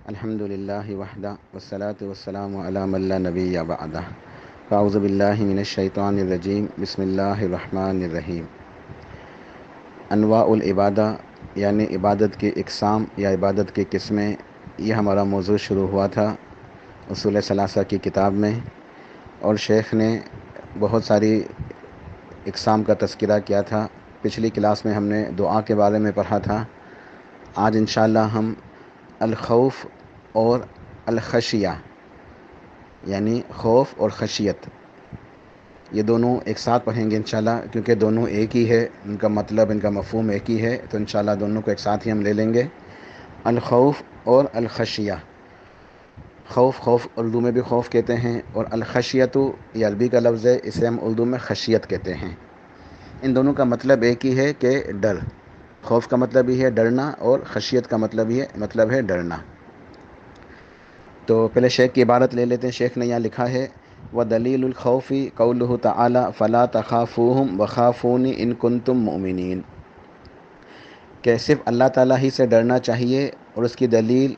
الحمد للہ وحدہ والصلاة والسلام علی من لا نبی بعدہ اعوذ باللہ من الشیطان الرجیم بسم اللہ الرحمن الرحیم۔ انواع العبادہ یعنی عبادت کی اقسام یا عبادت کی قسمیں، یہ ہمارا موضوع شروع ہوا تھا اصول ثلاثہ کی کتاب میں، اور شیخ نے بہت ساری اقسام کا تذکرہ کیا تھا۔ پچھلی کلاس میں ہم نے دعا کے بارے میں پڑھا تھا۔ آج انشاءاللہ ہم الخوف اور الخشیہ یعنی خوف اور خشیت، یہ دونوں ایک ساتھ پڑھیں گے انشاءاللہ، کیونکہ دونوں ایک ہی ہے، ان کا مطلب، ان کا مفہوم ایک ہی ہے، تو انشاءاللہ دونوں کو ایک ساتھ ہی ہم لے لیں گے۔ الخوف اور الخشیہ، خوف اردو میں بھی خوف کہتے ہیں، اور الخشیت یہ عربی کا لفظ ہے، اسے ہم اردو میں خشیت کہتے ہیں۔ ان دونوں کا مطلب ایک ہی ہے کہ ڈر۔ خوف کا مطلب ہی ہے ڈرنا، اور خشیت کا مطلب ہے ڈرنا۔ تو پہلے شیخ کی عبارت لے لیتے ہیں۔ شیخ نے یہاں لکھا ہے وَدَلِيلُ الْخَوْفِ قَوْلُهُ تَعَالَى فَلَا تَخَافُوهُمْ وَخَافُونِي إِن كُنتُم مُؤْمِنِينَ، کہ صرف اللہ تعالیٰ ہی سے ڈرنا چاہیے، اور اس کی دلیل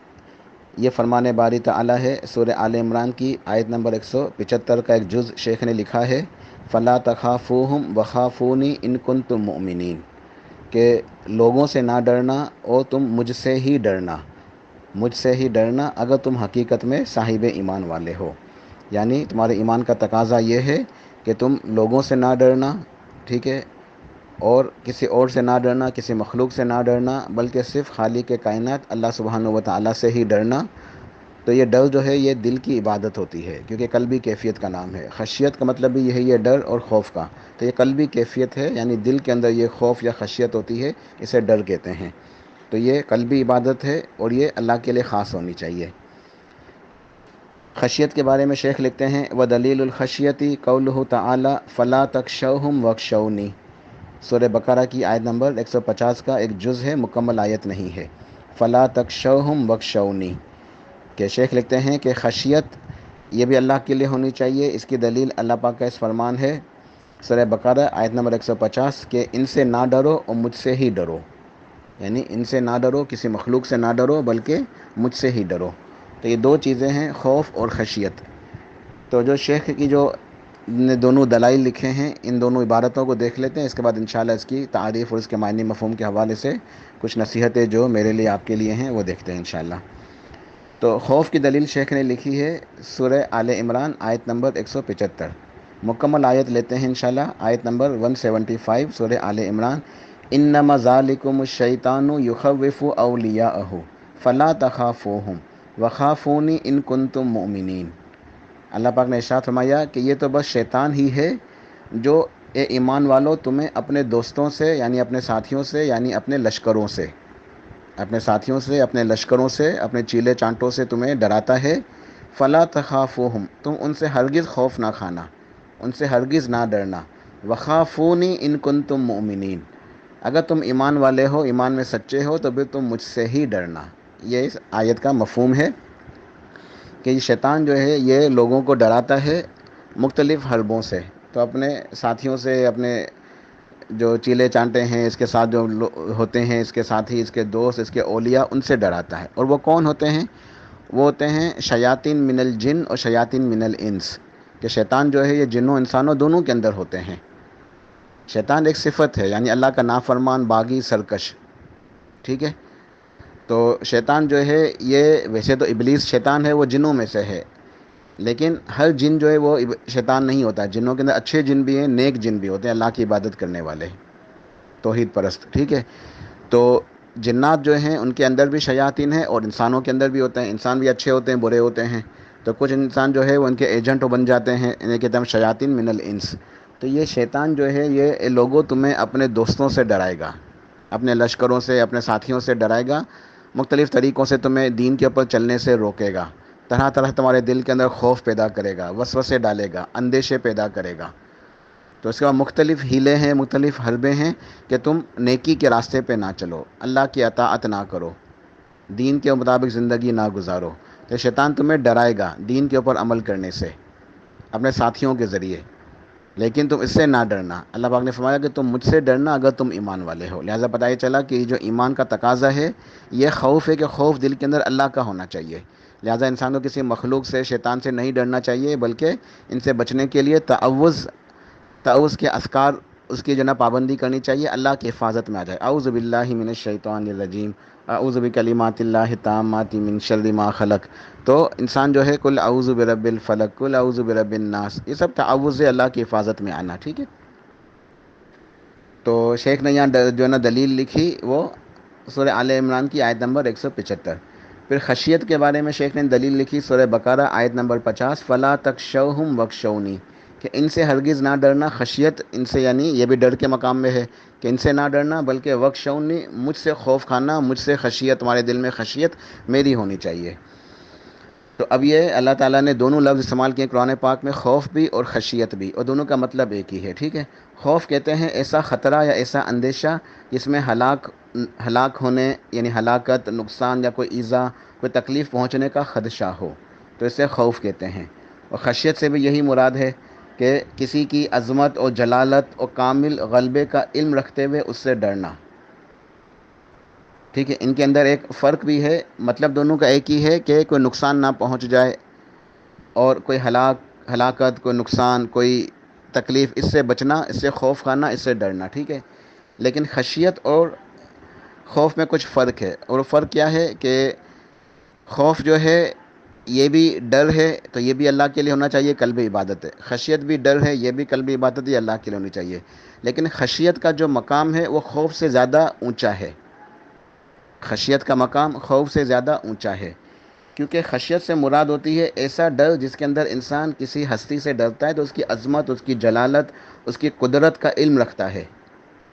یہ فرمان باری تعالیٰ ہے۔ سورہ آل عمران کی آیت نمبر 175 کا ایک جز شیخ نے لکھا ہے فَلَا تَخَافُوهُمْ وَخَافُونِي إِن كُنتُم مُؤْمِنِينَ، کہ لوگوں سے نہ ڈرنا اور تم مجھ سے ہی ڈرنا، مجھ سے ہی ڈرنا اگر تم حقیقت میں صاحب ایمان والے ہو۔ یعنی تمہارے ایمان کا تقاضا یہ ہے کہ تم لوگوں سے نہ ڈرنا، ٹھیک ہے، اور کسی اور سے نہ ڈرنا، کسی مخلوق سے نہ ڈرنا، بلکہ صرف خالق کائنات اللہ سبحانہ و تعالیٰ سے ہی ڈرنا۔ تو یہ ڈر جو ہے یہ دل کی عبادت ہوتی ہے، کیونکہ قلبی کیفیت کا نام ہے۔ خشیت کا مطلب بھی یہی ہے، ڈر اور خوف کا، تو یہ قلبی کیفیت ہے، یعنی دل کے اندر یہ خوف یا خشیت ہوتی ہے، اسے ڈر کہتے ہیں۔ تو یہ قلبی عبادت ہے، اور یہ اللہ کے لیے خاص ہونی چاہیے۔ خشیت کے بارے میں شیخ لکھتے ہیں وَدَلِيلُ الْخَشْيَةِ قَوْلُهُ تَعَالَى فَلَا تَخْشَوْهُمْ وَاخْشَوْنِي، سورہ بقرہ کی آیت نمبر 150 کا ایک جز ہے، مکمل آیت نہیں ہے۔ فَلَا تَخْشَوْهُمْ وَاخْشَوْنِي، کہ شیخ لکھتے ہیں کہ خشیت یہ بھی اللہ کے لیے ہونی چاہیے۔ اس کی دلیل اللہ پاک کا اس فرمان ہے سورہ بقرہ آیت نمبر 150 کہ ان سے نہ ڈرو اور مجھ سے ہی ڈرو، یعنی ان سے نہ ڈرو، کسی مخلوق سے نہ ڈرو، بلکہ مجھ سے ہی ڈرو۔ تو یہ دو چیزیں ہیں، خوف اور خشیت۔ تو جو شیخ کی جو نے دونوں دلائل لکھے ہیں، ان دونوں عبارتوں کو دیکھ لیتے ہیں، اس کے بعد انشاءاللہ اس کی تعریف اور اس کے معنی مفہوم کے حوالے سے کچھ نصیحتیں جو میرے لیے آپ کے لیے ہیں وہ دیکھتے ہیں انشاءاللہ۔ تو خوف کی دلیل شیخ نے لکھی ہے سورہ آل عمران آیت نمبر 175، مکمل آیت لیتے ہیں انشاءاللہ۔ آیت نمبر 175 سورہ آل عمران، انما ذالکم الشیطان یخوف اولیاءہ فلا تخافوہم وخافونی ان کنتم مؤمنین۔ اللہ پاک نے ارشاد فرمایا کہ یہ تو بس شیطان ہی ہے جو اے ایمان والو تمہیں اپنے دوستوں سے، یعنی اپنے ساتھیوں سے، یعنی اپنے لشکروں سے، اپنے ساتھیوں سے، اپنے لشکروں سے، اپنے چیلے چانٹوں سے تمہیں ڈراتا ہے۔ فلا تخافوہم، تم ان سے ہرگز خوف نہ کھانا، ان سے ہرگز نہ ڈرنا۔ وخافونی ان کنتم مؤمنین، اگر تم ایمان والے ہو، ایمان میں سچے ہو، تو پھر تم مجھ سے ہی ڈرنا۔ یہ اس آیت کا مفہوم ہے کہ یہ شیطان جو ہے یہ لوگوں کو ڈراتا ہے مختلف حربوں سے۔ تو اپنے ساتھیوں سے، اپنے جو چیلے چانٹے ہیں، اس کے ساتھ جو ہوتے ہیں، اس کے ساتھی، اس کے دوست، اس کے اولیاء، ان سے ڈراتا ہے۔ اور وہ کون ہوتے ہیں؟ وہ ہوتے ہیں شیاطین من الجن اور شیاطین من الانس، کہ شیطان جو ہے یہ جنوں انسانوں دونوں کے اندر ہوتے ہیں۔ شیطان ایک صفت ہے، یعنی اللہ کا نافرمان، باغی، سرکش، ٹھیک ہے۔ تو شیطان جو ہے یہ ویسے تو ابلیس شیطان ہے، وہ جنوں میں سے ہے، لیکن ہر جن جو ہے وہ شیطان نہیں ہوتا۔ جنوں کے اندر اچھے جن بھی ہیں، نیک جن بھی ہوتے ہیں، اللہ کی عبادت کرنے والے، توحید پرست، ٹھیک ہے۔ تو جنات جو ہیں ان کے اندر بھی شیاطین ہیں، اور انسانوں کے اندر بھی ہوتے ہیں۔ انسان بھی اچھے ہوتے ہیں، برے ہوتے ہیں۔ تو کچھ انسان جو ہے وہ ان کے ایجنٹ بن جاتے ہیں، انہیں کہتے ہیں شیاطین من الانس۔ تو یہ شیطان جو ہے یہ لوگوں تمہیں اپنے دوستوں سے ڈرائے گا، اپنے لشکروں سے، اپنے ساتھیوں سے ڈرائے گا، مختلف طریقوں سے تمہیں دین کے اوپر چلنے سے روکے گا، طرح طرح تمہارے دل کے اندر خوف پیدا کرے گا، وسوسے ڈالے گا، اندیشے پیدا کرے گا۔ تو اس کے بعد مختلف حیلے ہیں، مختلف حربے ہیں کہ تم نیکی کے راستے پہ نہ چلو، اللہ کی اطاعت نہ کرو، دین کے مطابق زندگی نہ گزارو۔ تو شیطان تمہیں ڈرائے گا دین کے اوپر عمل کرنے سے، اپنے ساتھیوں کے ذریعے، لیکن تم اس سے نہ ڈرنا. اللہ پاک نے فرمایا کہ تم مجھ سے ڈرنا اگر تم ایمان والے ہو. لہٰذا پتہ یہ چلا کہ جو ایمان کا تقاضا ہے یہ خوف ہے کہ خوف دل کے اندر اللہ کا ہونا چاہیے. لہٰذا انسان کو کسی مخلوق سے، شیطان سے نہیں ڈرنا چاہیے، بلکہ ان سے بچنے کے لیے تعوذ کے اذکار اس کی جو نا پابندی کرنی چاہیے، اللہ کی حفاظت میں آ جائے. اعوذ باللہ من الشیطان الرجیم، اعوذ بکلمات اللہ التامات من شر ما خلق. تو انسان جو ہے کل اعوذ برب الفلق، کل اعوذ برب الناس، یہ سب تعوذ ہے اللہ کی حفاظت میں آنا. ٹھیک ہے. تو شیخ نے یہاں جو ہے نا دلیل لکھی وہ سورہ آل عمران کی آیت نمبر 175. پھر خشیت کے بارے میں شیخ نے دلیل لکھی سورہ بقرہ آیت نمبر 50، فلا تخشوہم واخشونی، کہ ان سے ہرگز نہ ڈرنا. خشیت ان سے یعنی یہ بھی ڈر کے مقام میں ہے کہ ان سے نہ ڈرنا، بلکہ واخشونی، مجھ سے خوف کھانا، مجھ سے خشیت، تمہارے دل میں خشیت میری ہونی چاہیے. تو اب یہ اللہ تعالیٰ نے دونوں لفظ استعمال کیے قرآن پاک میں، خوف بھی اور خشیت بھی، اور دونوں کا مطلب ایک ہی ہے. ٹھیک ہے. خوف کہتے ہیں ایسا خطرہ یا ایسا اندیشہ جس میں ہلاک ہونے یعنی ہلاکت، نقصان یا کوئی ایذا، کوئی تکلیف پہنچنے کا خدشہ ہو، تو اسے خوف کہتے ہیں. اور خشیت سے بھی یہی مراد ہے کہ کسی کی عظمت اور جلالت اور کامل غلبے کا علم رکھتے ہوئے اس سے ڈرنا. ٹھیک ہے. ان کے اندر ایک فرق بھی ہے، مطلب دونوں کا ایک ہی ہے کہ کوئی نقصان نہ پہنچ جائے، اور کوئی ہلاکت، کوئی نقصان، کوئی تکلیف، اس سے بچنا، اس سے خوف کھانا، اس سے ڈرنا. ٹھیک ہے. لیکن خشیت اور خوف میں کچھ فرق ہے، اور فرق کیا ہے کہ خوف جو ہے یہ بھی ڈر ہے، تو یہ بھی اللہ کے لیے ہونا چاہیے، قلبی عبادت ہے. خشیت بھی ڈر ہے، یہ بھی قلبی عبادت ہے، اللہ کے لیے ہونی چاہیے. لیکن خشیت کا جو مقام ہے وہ خوف سے زیادہ اونچا ہے. خشیت کا مقام خوف سے زیادہ اونچا ہے، کیونکہ خشیت سے مراد ہوتی ہے ایسا ڈر جس کے اندر انسان کسی ہستی سے ڈرتا ہے تو اس کی عظمت، اس کی جلالت، اس کی قدرت کا علم رکھتا ہے.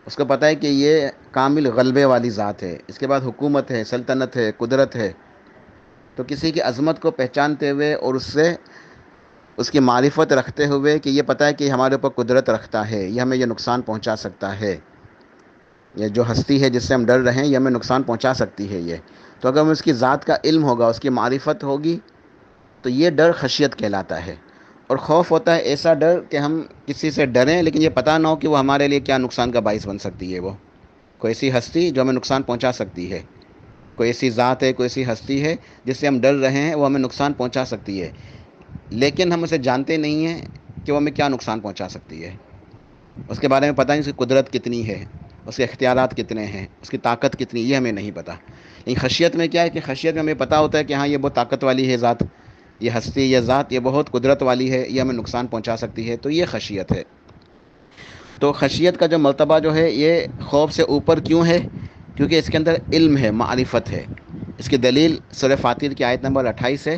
اس کو پتہ ہے کہ یہ کامل غلبے والی ذات ہے، اس کے بعد حکومت ہے، سلطنت ہے، قدرت ہے. تو کسی کی عظمت کو پہچانتے ہوئے اور اس کی معرفت رکھتے ہوئے کہ یہ پتہ ہے کہ ہمارے اوپر قدرت رکھتا ہے، یہ ہمیں یہ نقصان پہنچا سکتا ہے، یہ جو ہستی ہے جس سے ہم ڈر رہے ہیں یہ ہمیں نقصان پہنچا سکتی ہے. یہ تو اگر ہمیں اس کی ذات کا علم ہوگا، اس کی معرفت ہوگی، تو یہ ڈر خشیت کہلاتا ہے. اور خوف ہوتا ہے ایسا ڈر کہ ہم کسی سے ڈریں لیکن یہ پتہ نہ ہو کہ وہ ہمارے لیے کیا نقصان کا باعث بن سکتی ہے. وہ کوئی ایسی ہستی جو ہمیں نقصان پہنچا سکتی ہے، کوئی ایسی ذات ہے، کوئی ایسی ہستی ہے جس سے ہم ڈر رہے ہیں، وہ ہمیں نقصان پہنچا سکتی ہے، لیکن ہم اسے جانتے نہیں ہیں کہ وہ ہمیں کیا نقصان پہنچا سکتی ہے. اس کے بارے میں پتہ نہیں اس کی قدرت کتنی ہے، اس کے اختیارات کتنے ہیں، اس کی طاقت کتنی، یہ ہمیں نہیں پتہ. لیکن خشیت میں کیا ہے کہ خشیت میں ہمیں پتہ ہوتا ہے کہ ہاں یہ بہت طاقت والی ہے ذات، یہ ہستی، یہ ذات، یہ بہت قدرت والی ہے، یہ ہمیں نقصان پہنچا سکتی ہے. تو یہ خشیت ہے. تو خشیت کا جو مرتبہ جو ہے یہ خوف سے اوپر کیوں ہے؟ کیونکہ اس کے اندر علم ہے، معرفت ہے. اس کی دلیل سورہ فاطر کی آیت نمبر 28 ہے،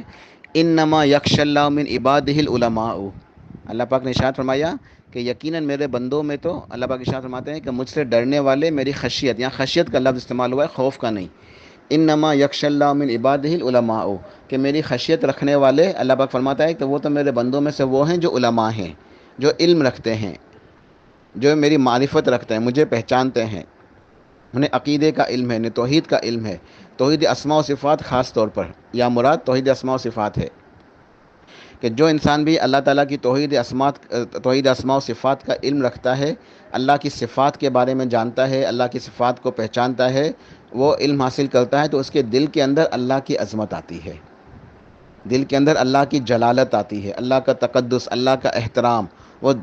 انما یخشی اللہ من عبادہ العلماء. اللہ پاک نے ارشاد فرمایا کہ یقیناً میرے بندوں میں تو، اللہ پاک ارشاد فرماتے ہیں کہ مجھ سے ڈرنے والے میری خشیت، یہاں خشیت کا لفظ استعمال ہوا ہے، خوف کا نہیں. انما یخشی اللہ من عبادہ العلماء، کہ میری خشیت رکھنے والے، اللہ پاک فرماتا ہے کہ وہ تو میرے بندوں میں سے وہ ہیں جو علماء ہیں، جو علم رکھتے ہیں، جو میری معرفت رکھتے ہیں، مجھے پہچانتے ہیں، انہیں عقیدے کا علم ہے، انہیں توحید کا علم ہے. توحید اسماء و صفات خاص طور پر، یا مراد توحید اسماء و صفات ہے، کہ جو انسان بھی اللہ تعالیٰ کی توحید اسماء و صفات کا علم رکھتا ہے، اللہ کی صفات کے بارے میں جانتا ہے، اللہ کی صفات کو پہچانتا ہے، وہ علم حاصل کرتا ہے، تو اس کے دل کے اندر اللہ کی عظمت آتی ہے، دل کے اندر اللہ کی جلالت آتی ہے، اللہ کا تقدس، اللہ کا احترام. وہ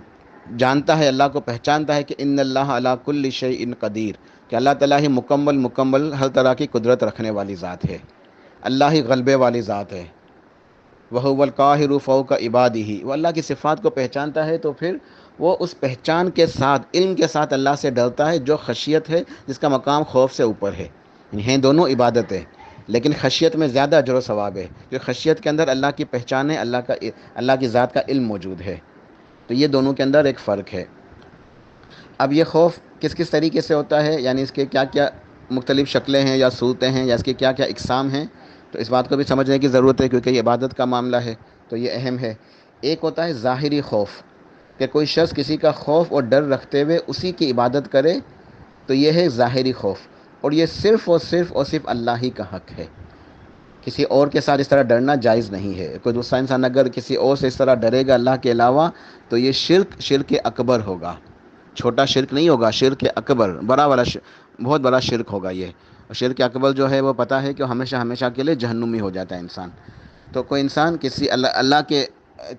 جانتا ہے، اللہ کو پہچانتا ہے کہ ان اللہ علی کل شیء قدیر، کہ اللہ تعالیٰ ہی مکمل ہر طرح کی قدرت رکھنے والی ذات ہے، اللہ ہی غلبے والی ذات ہے. وَهُوَ الْقَاهِرُ فَوْقَ عِبَادِهِ. وہ اللہ کی صفات کو پہچانتا ہے تو پھر وہ اس پہچان کے ساتھ، علم کے ساتھ اللہ سے ڈرتا ہے، جو خشیت ہے جس کا مقام خوف سے اوپر ہے. ہیں دونوں عبادت ہے، لیکن خشیت میں زیادہ اجر و ثواب ہے، کیونکہ خشیت کے اندر اللہ کی پہچان ہے، اللہ کی ذات کا علم موجود ہے. تو یہ دونوں کے اندر ایک فرق ہے. اب یہ خوف کس کس طریقے سے ہوتا ہے، یعنی اس کے کیا کیا مختلف شکلیں ہیں یا صورتیں ہیں، یا اس کے کیا کیا اقسام ہیں، تو اس بات کو بھی سمجھنے کی ضرورت ہے، کیونکہ یہ عبادت کا معاملہ ہے تو یہ اہم ہے. ایک ہوتا ہے ظاہری خوف، کہ کوئی شخص کسی کا خوف اور ڈر رکھتے ہوئے اسی کی عبادت کرے، تو یہ ہے ظاہری خوف، اور یہ صرف اور صرف اللہ ہی کا حق ہے. کسی اور کے ساتھ اس طرح ڈرنا جائز نہیں ہے. کوئی دوسرا انسان اگر کسی اور سے اس طرح ڈرے گا اللہ کے علاوہ تو یہ شرک اکبر ہوگا. چھوٹا شرک نہیں ہوگا، شرک اکبر، بڑا والا بہت بڑا شرک ہوگا یہ. شرک اکبر جو ہے وہ پتہ ہے کہ ہمیشہ ہمیشہ کے لیے جہنمی ہو جاتا ہے انسان. تو کوئی انسان کسی اللہ کے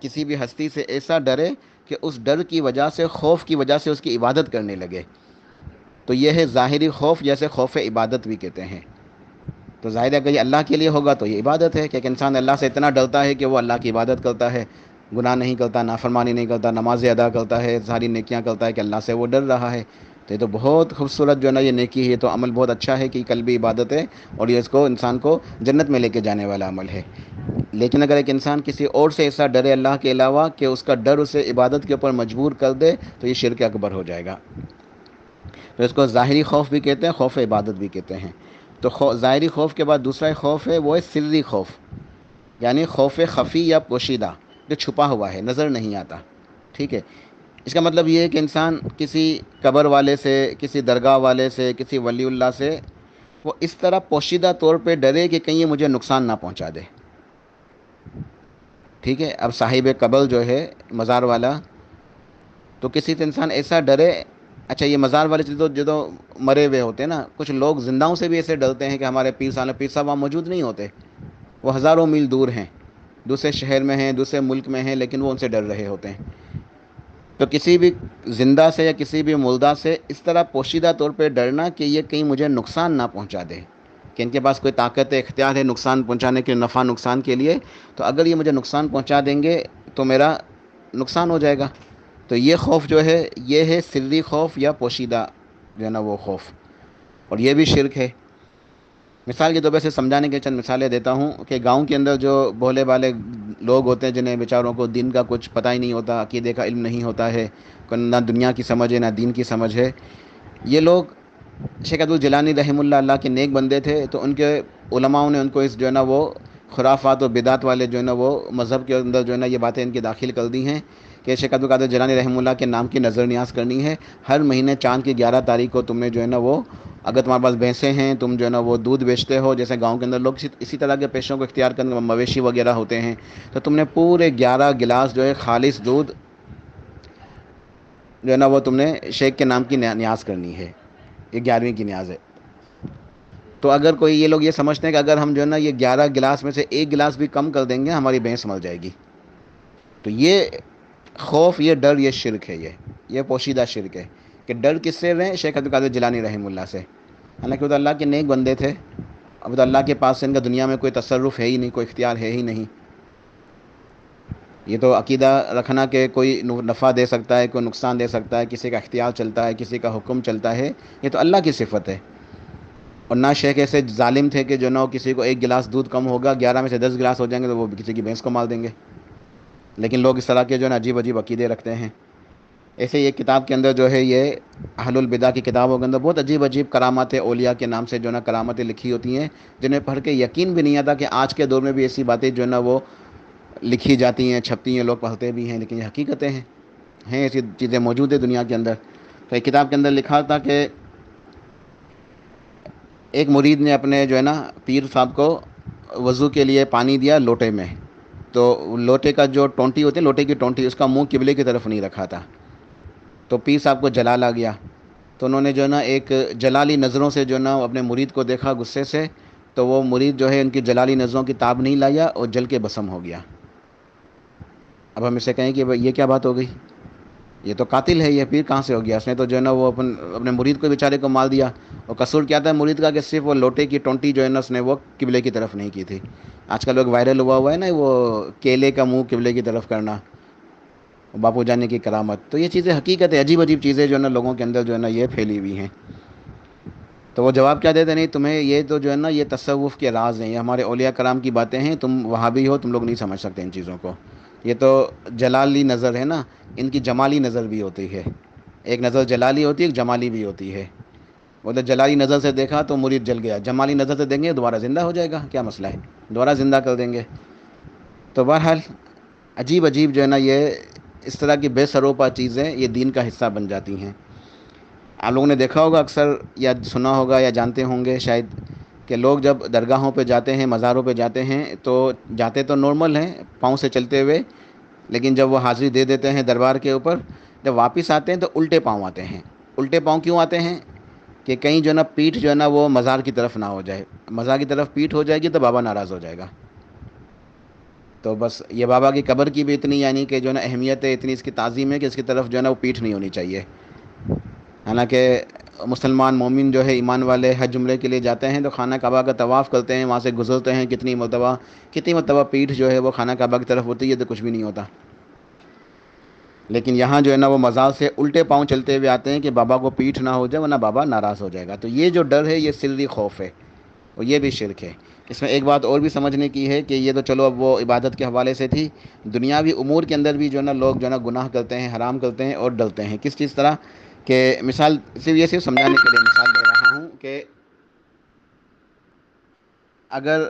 کسی بھی ہستی سے ایسا ڈرے کہ اس ڈر کی وجہ سے، خوف کی وجہ سے اس کی عبادت کرنے لگے، تو یہ ہے ظاہری خوف، جیسے خوف عبادت بھی کہتے ہیں. تو ظاہر ہے کہ یہ اللہ کے لیے ہوگا تو یہ عبادت ہے کہ ایک انسان اللہ سے اتنا ڈرتا ہے کہ وہ اللہ کی عبادت کرتا ہے، گناہ نہیں کرتا، نافرمانی نہیں کرتا، نمازیں ادا کرتا ہے، ساری نیکیاں کرتا ہے کہ اللہ سے وہ ڈر رہا ہے. تو یہ تو بہت خوبصورت جو ہے نا یہ نیکی ہے، یہ تو عمل بہت اچھا ہے کہ قلبی عبادت ہے، اور یہ اس کو انسان کو جنت میں لے کے جانے والا عمل ہے. لیکن اگر ایک انسان کسی اور سے ایسا ڈرے اللہ کے علاوہ کہ اس کا ڈر اسے عبادت کے اوپر مجبور کر دے تو یہ شرک اکبر ہو جائے گا. تو اس کو ظاہری خوف بھی کہتے ہیں، خوف عبادت بھی کہتے ہیں. تو ظاہری خوف کے بعد دوسرا خوف ہے، وہ ہے سری خوف، یعنی خوف خفی یا پوشیدہ، جو چھپا ہوا ہے، نظر نہیں آتا. ٹھیک ہے، اس کا مطلب یہ ہے کہ انسان کسی قبر والے سے، کسی درگاہ والے سے، کسی ولی اللہ سے وہ اس طرح پوشیدہ طور پہ ڈرے کہ کہیں یہ مجھے نقصان نہ پہنچا دے. ٹھیک ہے، اب صاحب قبر جو ہے مزار والا، تو کسی سے انسان ایسا ڈرے. اچھا، یہ مزار والے جو مرے ہوئے ہوتے ہیں نا، کچھ لوگ زندہوں سے بھی ایسے ڈرتے ہیں کہ ہمارے پیر صاحب وہاں موجود نہیں ہوتے، وہ ہزاروں میل دور ہیں، دوسرے شہر میں ہیں، دوسرے ملک میں ہیں، لیکن وہ ان سے ڈر رہے ہوتے ہیں. تو کسی بھی زندہ سے یا کسی بھی مردہ سے اس طرح پوشیدہ طور پہ ڈرنا کہ یہ کہیں مجھے نقصان نہ پہنچا دے، کہ ان کے پاس کوئی طاقت اختیار ہے نقصان پہنچانے کے، نفع نقصان کے لیے، تو اگر یہ مجھے نقصان پہنچا دیں گے تو میرا نقصان ہو جائے گا. تو یہ خوف جو ہے یہ ہے سری خوف یا پوشیدہ جو ہے نا وہ خوف، اور یہ بھی شرک ہے. مثال کے طور پہ سے سمجھانے کے چند مثالیں دیتا ہوں کہ گاؤں کے اندر جو بھولے بالے لوگ ہوتے ہیں جنہیں بیچاروں کو دین کا کچھ پتہ ہی نہیں ہوتا، عقیدے کا علم نہیں ہوتا ہے، نہ دنیا کی سمجھ ہے نہ دین کی سمجھ ہے، یہ لوگ شیخ عبدالجیلانی رحمہ اللہ، اللہ کے نیک بندے تھے، تو ان کے علماؤں نے ان کو اس جو ہے نا وہ خرافات و بدعت والے جو ہے نا وہ مذہب کے اندر جو ہے نا یہ باتیں ان کی داخل کر دی ہیں کہ شیخ عبدالقادر جیلانی رحمہ اللہ کے نام کی نظر نیاز کرنی ہے، ہر مہینے چاند کی 11 تاریخ کو تم نے جو ہے نا وہ، اگر تمہارے پاس بھینسیں ہیں، تم جو ہے نا وہ دودھ بیچتے ہو، جیسے گاؤں کے اندر لوگ اسی طرح کے پیشوں کو اختیار کرنے، مویشی وغیرہ ہوتے ہیں، تو تم نے پورے 11 گلاس جو ہے خالص دودھ جو ہے نا وہ تم نے شیخ کے نام کی نیاز کرنی ہے. یہ 11ویں کی نیاز ہے. تو اگر کوئی یہ لوگ یہ سمجھتے ہیں کہ اگر ہم جو ہے نا یہ 11 گلاس میں سے ایک گلاس بھی کم کر دیں گے ہماری بھینس مر جائے گی. تو یہ خوف، یہ ڈر، یہ شرک ہے، یہ پوشیدہ شرک ہے. کہ ڈر کس سے رہیں؟ شیخ عبدالقادر جیلانی رحمہ اللہ سے. حالانکہ وہ تو اللہ کے نیک بندے تھے، اب تو اللہ کے پاس سے ان کا دنیا میں کوئی تصرف ہے ہی نہیں، کوئی اختیار ہے ہی نہیں. یہ تو عقیدہ رکھنا کہ کوئی نفع دے سکتا ہے، کوئی نقصان دے سکتا ہے، کسی کا اختیار چلتا ہے، کسی کا حکم چلتا ہے، یہ تو اللہ کی صفت ہے. اور نہ شیخ ایسے ظالم تھے کہ جو نہ کسی کو ایک گلاس دودھ کم ہوگا، 11 میں سے 10 گلاس ہو جائیں گے تو وہ کسی کی بھینس کو مار دیں گے. لیکن لوگ اس طرح کے جو ہے نا عجیب عجیب عقیدے رکھتے ہیں. ایسے یہ کتاب کے اندر جو ہے یہ اہل البدع کی کتابوں کے اندر بہت عجیب عجیب کرامات اولیاء کے نام سے جو ہے نا کرامتیں لکھی ہوتی ہیں، جنہیں پڑھ کے یقین بھی نہیں آتا کہ آج کے دور میں بھی ایسی باتیں جو ہے نا وہ لکھی جاتی ہیں، چھپتی ہیں، لوگ پڑھتے بھی ہیں، لیکن یہ حقیقتیں ہیں ایسی چیزیں موجود ہیں دنیا کے اندر. تو ایک کتاب کے اندر لکھا تھا کہ ایک مرید نے اپنے جو ہے نا پیر صاحب کو وضو کے لیے پانی دیا لوٹے میں، تو لوٹے کا جو ٹونٹی ہوتی ہے، لوٹے کی ٹونٹی، اس کا منہ قبلے کی طرف نہیں رکھا تھا. تو پیر صاحب کو جلال آ گیا، تو انہوں نے جو ہے نا ایک جلالی نظروں سے جو ہے نا اپنے مرید کو دیکھا غصے سے، تو وہ مرید جو ہے ان کی جلالی نظروں کی تاب نہیں لایا اور جل کے بھسم ہو گیا. اب ہم اسے کہیں کہ یہ کیا بات ہو گئی؟ یہ تو قاتل ہے، یہ پیر کہاں سے ہو گیا؟ اس نے تو جو ہے نا وہ اپنے مرید کو بیچارے کو مار دیا. اور قصور کیا تھا مرید کا کہ صرف وہ لوٹے کی ٹونٹی جو ہے نا اس نے وہ قبلے کی طرف نہیں کی تھی. آج کل لوگ وائرل ہوا ہے نا وہ کیلے کا منہ قبلے کی طرف کرنا، باپو جانے کی کرامت. تو یہ چیزیں حقیقت ہے، عجیب عجیب چیزیں جو ہے نا لوگوں کے اندر جو ہے نا یہ پھیلی ہوئی ہیں. تو وہ جواب کیا دیتے؟ نہیں، تمہیں یہ تو جو ہے نا یہ تصوف کے راز ہیں، یہ ہمارے اولیاء کرام کی باتیں ہیں، تم وہابی ہو، تم لوگ نہیں سمجھ سکتے ان چیزوں کو. یہ تو جلالی نظر ہے نا، ان کی جمالی نظر بھی ہوتی ہے. ایک نظر جلالی ہوتی ہے، ایک جمالی بھی ہوتی ہے. وہ تو جلالی نظر سے دیکھا تو مرید جل گیا، جمالی نظر سے دیں گے دوبارہ زندہ ہو جائے گا، کیا مسئلہ ہے، دوبارہ زندہ کر دیں گے. تو بہرحال عجیب عجیب جو ہے نا یہ اس طرح کی بے سروپا چیزیں یہ دین کا حصہ بن جاتی ہیں. آپ لوگوں نے دیکھا ہوگا اکثر، یا سنا ہوگا یا جانتے ہوں گے شاید، کہ لوگ جب درگاہوں پہ جاتے ہیں، مزاروں پہ جاتے ہیں، تو جاتے تو نارمل ہیں پاؤں سے چلتے ہوئے، لیکن جب وہ حاضری دے دیتے ہیں دربار کے اوپر، جب واپس آتے ہیں تو الٹے پاؤں آتے ہیں۔ الٹے پاؤں کیوں آتے ہیں؟ کہ کہیں جو ہے نا پیٹھ جو ہے نا وہ مزار کی طرف نہ ہو جائے، مزار کی طرف پیٹھ ہو جائے گی تو بابا ناراض ہو جائے گا۔ تو بس یہ بابا کی قبر کی بھی اتنی یعنی کہ جو ہے نا اہمیت ہے، اتنی اس کی تعظیم ہے کہ اس کی طرف جو ہے نا وہ پیٹھ نہیں ہونی چاہیے۔ حالانکہ مسلمان مومن جو ہے ایمان والے حج عمرے کے لیے جاتے ہیں تو خانہ کعبہ کا طواف کرتے ہیں، وہاں سے گزرتے ہیں، کتنی مرتبہ پیٹھ جو ہے وہ خانہ کعبہ کی طرف ہوتی ہے تو کچھ بھی نہیں ہوتا۔ لیکن یہاں جو ہے نا وہ مزار سے الٹے پاؤں چلتے ہوئے آتے ہیں کہ بابا کو پیٹھ نہ ہو جائے ورنہ بابا ناراض ہو جائے گا۔ تو یہ جو ڈر ہے یہ سری خوف ہے، اور یہ بھی شرک ہے۔ اس میں ایک بات اور بھی سمجھنے کی ہے کہ یہ تو چلو اب وہ عبادت کے حوالے سے تھی، دنیاوی امور کے اندر بھی جو ہے نا لوگ جو ہے نا گناہ کرتے ہیں، حرام کرتے ہیں اور ڈرتے ہیں۔ کس چیز طرح کہ مثال صرف سمجھانے کے لیے مثال دے رہا ہوں کہ اگر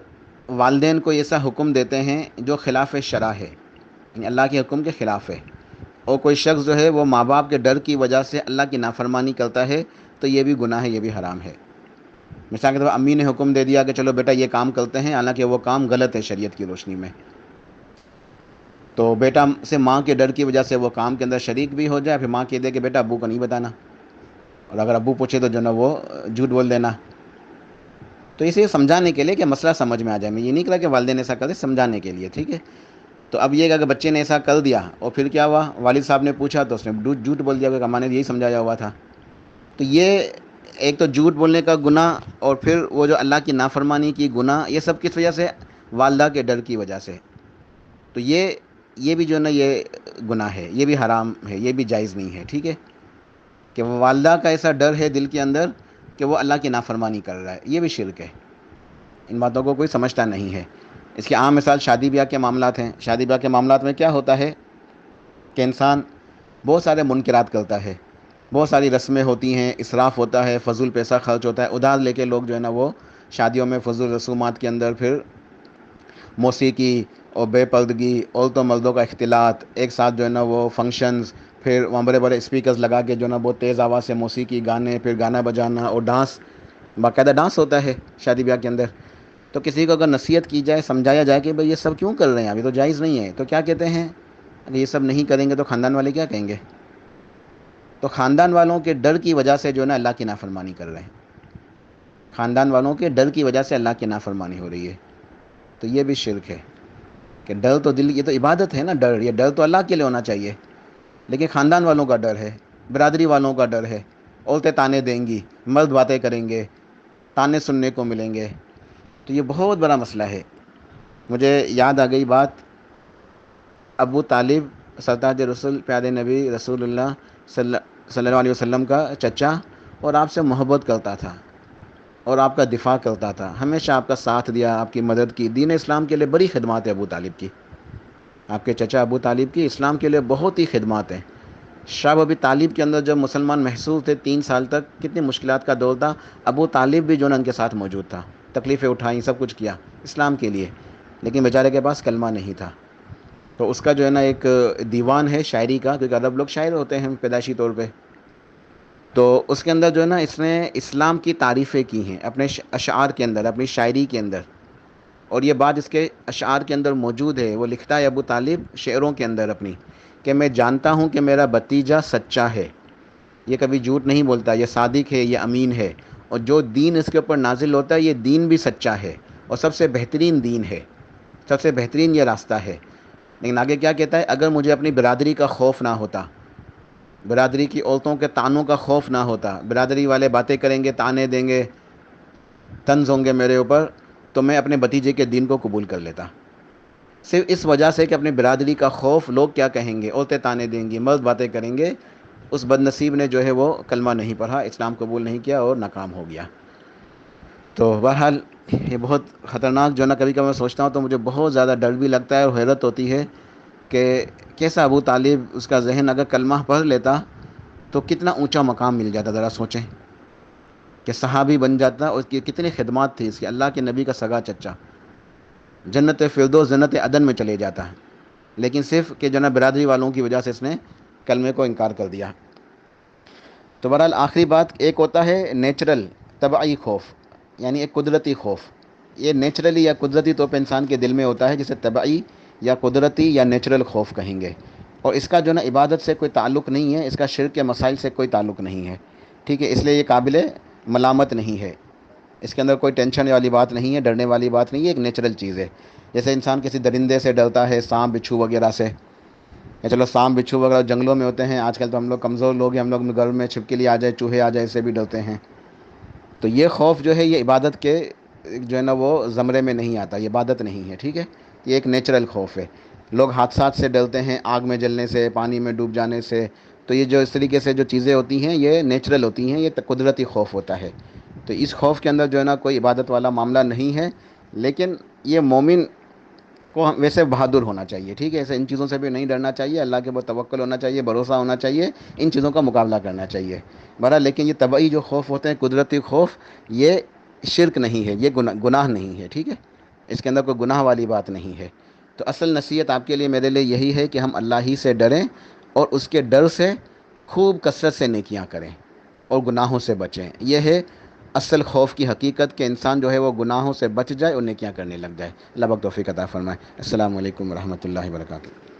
والدین کو ایسا حکم دیتے ہیں جو خلاف شرع ہے، یعنی اللہ کے حکم کے خلاف ہے، اور کوئی شخص جو ہے وہ ماں باپ کے ڈر کی وجہ سے اللہ کی نافرمانی کرتا ہے، تو یہ بھی گناہ ہے، یہ بھی حرام ہے۔ مثال کے طور پر امی نے حکم دے دیا کہ چلو بیٹا یہ کام کرتے ہیں، حالانکہ وہ کام غلط ہے شریعت کی روشنی میں، تو بیٹا سے ماں کے ڈر کی وجہ سے وہ کام کے اندر شریک بھی ہو جائے، پھر ماں کہہ دے کہ بیٹا ابو کو نہیں بتانا، اور اگر ابو پوچھے تو جو نا وہ جھوٹ بول دینا۔ تو اسے سمجھانے کے لیے کہ مسئلہ سمجھ میں آ جائے، میں یہ نہیں کہا کہ والدین ایسا کرتے، سمجھانے کے لیے، ٹھیک ہے۔ تو اب یہ کہ اگر بچے نے ایسا کر دیا اور پھر کیا ہوا، والد صاحب نے پوچھا تو اس نے جھوٹ بول دیا کہ اماں نے یہی سمجھایا ہوا تھا، تو یہ ایک تو جھوٹ بولنے کا گناہ، اور پھر وہ جو اللہ کی نافرمانی کی گناہ، یہ سب کس وجہ سے؟ والدہ کے ڈر کی وجہ سے۔ تو یہ بھی جو ہے نا یہ گناہ ہے، یہ بھی حرام ہے، یہ بھی جائز نہیں ہے، ٹھیک ہے، کہ وہ والدہ کا ایسا ڈر ہے دل کے اندر کہ وہ اللہ کی نافرمانی کر رہا ہے، یہ بھی شرک ہے۔ ان باتوں کو کوئی سمجھتا نہیں ہے۔ اس کی عام مثال شادی بیاہ کے معاملات ہیں۔ شادی بیاہ کے معاملات میں کیا ہوتا ہے کہ انسان بہت سارے منکرات کرتا ہے، بہت ساری رسمیں ہوتی ہیں، اسراف ہوتا ہے، فضول پیسہ خرچ ہوتا ہے، ادھار لے کے لوگ جو ہے نا وہ شادیوں میں فضول رسومات کے اندر پھر موسیقی اور بے پردگی، عورتوں مردوں کا اختلاط، ایک ساتھ جو ہے نا وہ فنکشنز، پھر وہاں بڑے بڑے اسپیکرز لگا کے جو ہے نا بہت تیز آواز سے موسیقی، گانے، پھر گانا بجانا اور ڈانس، باقاعدہ ڈانس ہوتا ہے شادی بیاہ کے اندر۔ تو کسی کو اگر نصیحت کی جائے، سمجھایا جائے کہ بھئی یہ سب کیوں کر رہے ہیں، ابھی تو جائز نہیں ہے، تو کیا کہتے ہیں، اگر یہ سب نہیں کریں گے تو خاندان والے کیا کہیں گے؟ تو خاندان والوں کے ڈر کی وجہ سے جو ہے نا اللہ کی نافرمانی کر رہے ہیں، خاندان والوں کے ڈر کی وجہ سے اللہ کی نافرمانی ہو رہی ہے، تو یہ بھی شرک ہے۔ کہ ڈر تو دل، یہ تو عبادت ہے نا، ڈر، یہ ڈر تو اللہ کے لیے ہونا چاہیے، لیکن خاندان والوں کا ڈر ہے، برادری والوں کا ڈر ہے، عورتیں تانے دیں گی، مرد باتیں کریں گے، تانے سننے کو ملیں گے، تو یہ بہت بڑا مسئلہ ہے۔ مجھے یاد آ گئی بات، ابو طالب سرتاج رسول پیارے نبی رسول اللہ صلی اللہ علیہ وسلم کا چچا، اور آپ سے محبت کرتا تھا اور آپ کا دفاع کرتا تھا، ہمیشہ آپ کا ساتھ دیا، آپ کی مدد کی، دین اسلام کے لیے بڑی خدمات ہے ابو طالب کی، آپ کے چچا ابو طالب کی اسلام کے لیے بہت ہی خدمات ہیں۔ شعب ابی طالب کے اندر جب مسلمان محصور تھے 3 سال تک، کتنی مشکلات کا دور تھا، ابو طالب بھی جو ہے ان کے ساتھ موجود تھا، تکلیفیں اٹھائیں، سب کچھ کیا اسلام کے لیے، لیکن بیچارے کے پاس کلمہ نہیں تھا۔ تو اس کا جو ہے نا ایک دیوان ہے شاعری کا، کیونکہ عرب لوگ شاعر ہوتے ہیں پیدائشی طور پہ، تو اس کے اندر جو ہے نا اس نے اسلام کی تعریفیں کی ہیں اپنے اشعار کے اندر، اپنی شاعری کے اندر، اور یہ بات اس کے اشعار کے اندر موجود ہے۔ وہ لکھتا ہے ابو طالب شعروں کے اندر اپنی، کہ میں جانتا ہوں کہ میرا بھتیجا سچا ہے، یہ کبھی جھوٹ نہیں بولتا، یہ صادق ہے، یہ امین ہے، اور جو دین اس کے اوپر نازل ہوتا ہے یہ دین بھی سچا ہے، اور سب سے بہترین دین ہے، سب سے بہترین یہ راستہ ہے۔ لیکن آگے کیا کہتا ہے، اگر مجھے اپنی برادری کا خوف نہ ہوتا، برادری کی عورتوں کے طعنوں کا خوف نہ ہوتا، برادری والے باتیں کریں گے، طعنے دیں گے، طنز ہوں گے میرے اوپر، تو میں اپنے بھتیجے کے دین کو قبول کر لیتا، صرف اس وجہ سے کہ اپنی برادری کا خوف، لوگ کیا کہیں گے، عورتیں طعنے دیں گی، مرد باتیں کریں گے، اس بد نصیب نے جو ہے وہ کلمہ نہیں پڑھا، اسلام قبول نہیں کیا اور ناکام ہو گیا۔ تو بہرحال یہ بہت خطرناک جو ہے نا، کبھی کبھی میں سوچتا ہوں تو مجھے بہت زیادہ ڈر بھی لگتا ہے اور حیرت ہوتی ہے کہ کیسا ابو طالب، اس کا ذہن اگر کلمہ پڑھ لیتا تو کتنا اونچا مقام مل جاتا، ذرا سوچیں کہ صحابی بن جاتا، اور اس کی کتنی خدمات تھی، اس کی اللہ کے نبی کا سگا چچا، جنت فردوس، جنت عدن میں چلے جاتا ہے، لیکن صرف کہ جو نا برادری والوں کی وجہ سے اس نے کلمے کو انکار کر دیا۔ تو بہرحال آخری بات، ایک ہوتا ہے نیچرل طبعی خوف، یعنی ایک قدرتی خوف، یہ نیچرلی یا قدرتی طور پہ انسان کے دل میں ہوتا ہے، جسے طبعی یا قدرتی یا نیچرل خوف کہیں گے، اور اس کا جو نا عبادت سے کوئی تعلق نہیں ہے، اس کا شرک کے مسائل سے کوئی تعلق نہیں ہے، ٹھیک ہے، اس لیے یہ قابل ملامت نہیں ہے، اس کے اندر کوئی ٹینشن والی بات نہیں ہے، ڈرنے والی بات نہیں ہے، ایک نیچرل چیز ہے، جیسے انسان کسی درندے سے ڈرتا ہے، سانپ بچھو وغیرہ سے، یا چلو سانپ بچھو وغیرہ جنگلوں میں ہوتے ہیں، آج کل تو ہم لوگ کمزور لوگ ہیں، ہم لوگ گھر میں چھپکلی آ جائے، چوہے آ جائے، اس سے بھی ڈرتے ہیں، تو یہ خوف جو ہے یہ عبادت کے جو ہے نا وہ زمرے میں نہیں آتا، یہ عبادت نہیں ہے، ٹھیک ہے، یہ ایک نیچرل خوف ہے، لوگ حادثات سے ڈرتے ہیں، آگ میں جلنے سے، پانی میں ڈوب جانے سے، تو یہ جو اس طریقے سے جو چیزیں ہوتی ہیں یہ نیچرل ہوتی ہیں، یہ قدرتی خوف ہوتا ہے، تو اس خوف کے اندر جو ہے نا کوئی عبادت والا معاملہ نہیں ہے، لیکن یہ مومن کو ویسے بہادر ہونا چاہیے، ٹھیک ہے، ایسے ان چیزوں سے بھی نہیں ڈرنا چاہیے، اللہ کے اوپر توکل ہونا چاہیے، بھروسہ ہونا چاہیے، ان چیزوں کا مقابلہ کرنا چاہیے، بہرحال لیکن یہ طبعی جو خوف ہوتے ہیں، قدرتی خوف، یہ شرک نہیں ہے، یہ گناہ نہیں ہے، ٹھیک ہے، اس کے اندر کوئی گناہ والی بات نہیں ہے، تو اصل نصیحت آپ کے لیے میرے لیے یہی ہے کہ ہم اللہ ہی سے ڈریں اور اس کے ڈر سے خوب کثرت سے نیکیاں کریں اور گناہوں سے بچیں، یہ ہے اصل خوف کی حقیقت، کہ انسان جو ہے وہ گناہوں سے بچ جائے اور نیکیاں کرنے لگ جائے۔ اللہ پاک توفیق عطا فرمائے۔ السلام علیکم ورحمۃ اللہ وبرکاتہ۔